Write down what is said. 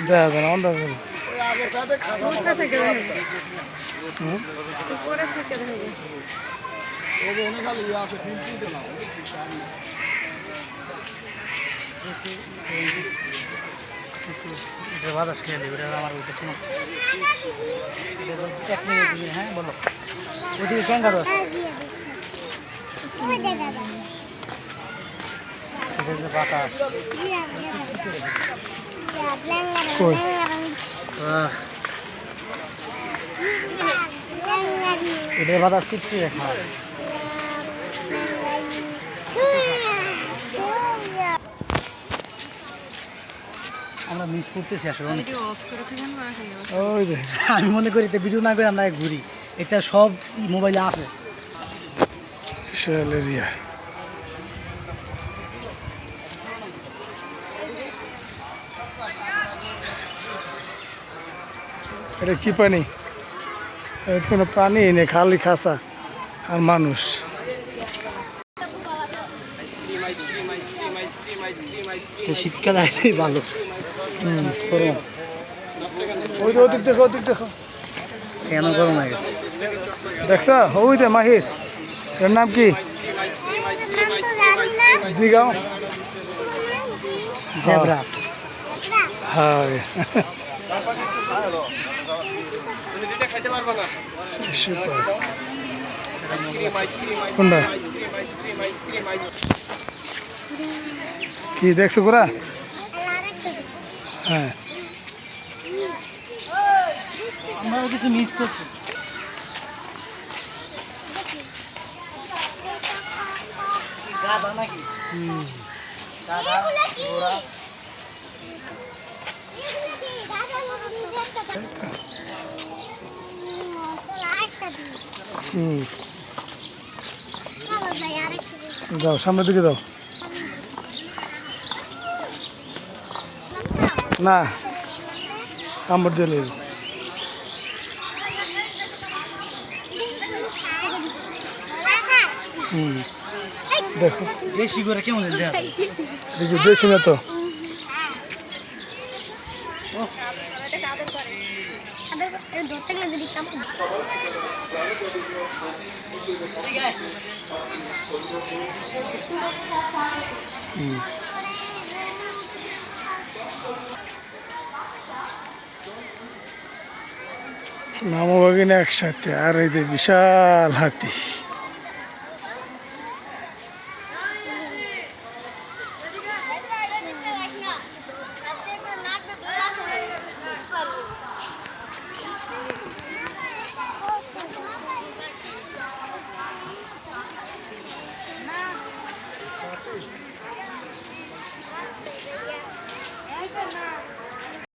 দেখা যায় না অন্ধকার কোথা থেকে দেখা যায়? উপরে থেকে দেখা যায়। বাতাস খেয়ে দেবে এটা আমার উঠেছে না 1 মিনিট দিবি হ্যাঁ বলো ওদিকে ক্যাঙ্গারু আছে এটা যে বাতাস কই এটা বাতাস কিচ্ছু দেখা আমরা মিস করতেছি আসলে ওই যে আমি মনে করি এটা ভিডিও না করে আমরা ঘুরি এটা সব মোবাইলে আছে বিশাল এরিয়া এটা কি পানি কোনো পানি নেই খালি খাসা আর মানুষ শীতকাল আছে ভালো ওদিক দেখো কেন গরম হয়ে গেছে দেখছ ওই দে মাহির এর নাম কি জিগাও জেব্রা হ্যাঁ কোনটা কি দেখছো পুরা হ্যাঁ আমরা কিছু মিস করছি গাধা নাকি গাধা ঘোড়া যাও সামনের দিকে যাও না কামড় দিলে দেখো দেশি করে কেমন দেখি দেশি না তো মামা বাগিনা একসাথে আর এই যে বিশাল হাতি